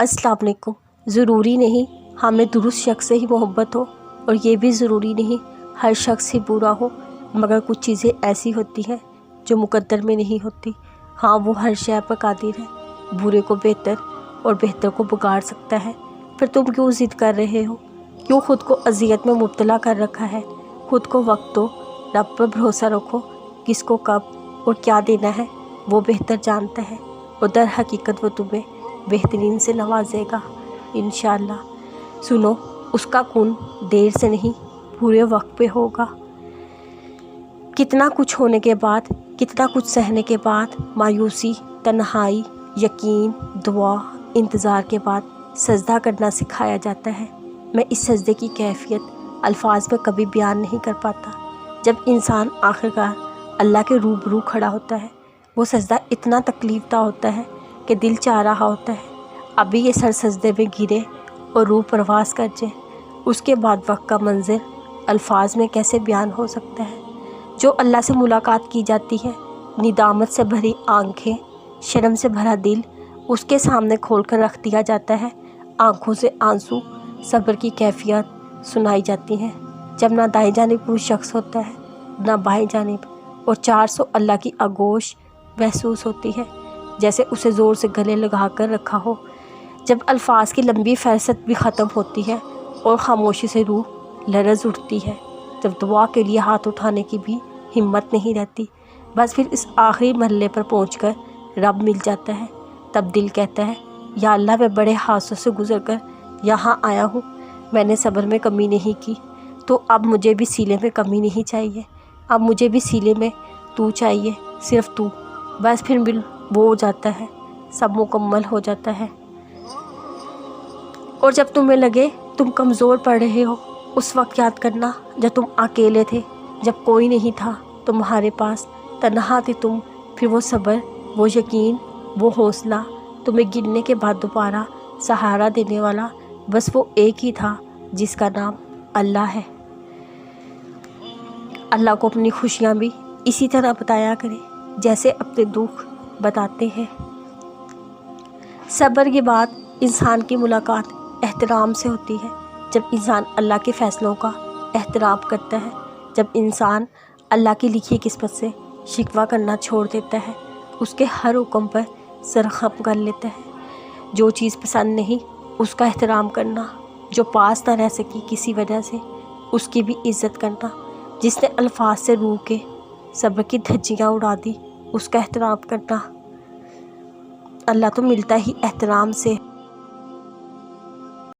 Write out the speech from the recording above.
अस्सलाम वालेकुम। ज़रूरी नहीं हमें दुरुस्त शख्स से ही मोहब्बत हो, और ये भी ज़रूरी नहीं हर शख्स ही बुरा हो, मगर कुछ चीज़ें ऐसी होती हैं जो मुकद्दर में नहीं होती। हाँ, वो हर शय पर कादिर है, बुरे को बेहतर और बेहतर को बिगाड़ सकता है। फिर तुम क्यों ज़िद कर रहे हो? क्यों ख़ुद को अज़ियत में मुब्तला कर रखा है? ख़ुद को वक्त दो, रब पर भरोसा रखो। किसको कब और क्या देना है वो बेहतर जानता है, और दर हकीकत वो तुम्हें बेहतरीन से नवाजेगा इंशाअल्लाह। सुनो, उसका खून देर से नहीं पूरे वक्त पे होगा। कितना कुछ होने के बाद, कितना कुछ सहने के बाद, मायूसी, तन्हाई, यकीन, दुआ, इंतज़ार के बाद सजदा करना सिखाया जाता है। मैं इस सजदे की कैफियत अल्फाज में कभी बयान नहीं कर पाता। जब इंसान आखिरकार अल्लाह के रूबरू खड़ा होता है, वो सजदा इतना तकलीफ़दा होता है कि दिल चाह रहा होता है अभी ये सर सजदे में गिरे और रूह परवास कर जाए। उसके बाद वक्त का मंज़र अल्फाज में कैसे बयान हो सकता है? जो अल्लाह से मुलाकात की जाती है, निदामत से भरी आंखें, शर्म से भरा दिल उसके सामने खोल कर रख दिया जाता है। आंखों से आंसू, सब्र की कैफियत सुनाई जाती हैं। जब ना दाएं जानिब कोई शख्स होता है, ना बाएं जानिब, और 400 अल्लाह की आगोश महसूस होती है, जैसे उसे ज़ोर से गले लगा कर रखा हो। जब अल्फाज की लंबी फहरिस्त भी ख़त्म होती है और ख़ामोशी से रूह लरज़ उठती है, जब दुआ के लिए हाथ उठाने की भी हिम्मत नहीं रहती, बस फिर इस आखिरी मरहले पर पहुंचकर रब मिल जाता है। तब दिल कहता है, या अल्लाह, मैं बड़े हादसों से गुज़र कर यहाँ आया हूँ, मैंने सब्र में कमी नहीं की, तो अब मुझे भी सीले में कमी नहीं चाहिए। अब मुझे भी सीले में तू चाहिए, सिर्फ़ तू। बस फिर बिल वो हो जाता है, सब मुकम्मल हो जाता है। और जब तुम्हें लगे तुम कमज़ोर पड़ रहे हो, उस वक्त याद करना जब तुम अकेले थे, जब कोई नहीं था तुम्हारे पास, तन्हा थे तुम। फिर वो सब्र, वो यकीन, वो हौसला, तुम्हें गिरने के बाद दोबारा सहारा देने वाला बस वो एक ही था, जिसका नाम अल्लाह है। अल्लाह को अपनी खुशियाँ भी इसी तरह बताया करें जैसे अपने दुख बताते हैं। सब्र के बाद इंसान की मुलाकात एहतराम से होती है। जब इंसान अल्लाह के फ़ैसलों का एहतराम करता है, जब इंसान अल्लाह की लिखी किस्मत से शिकवा करना छोड़ देता है, उसके हर हुक्म पर सर खम कर लेता है। जो चीज़ पसंद नहीं उसका एहतराम करना, जो पास ना रह सकी किसी वजह से उसकी भी इज़्ज़त करना, जिसने अल्फाज से रूह के सब्र की धज्जियाँ उड़ा दी उसका एहतराम करना। अल्लाह तो मिलता ही एहतराम से।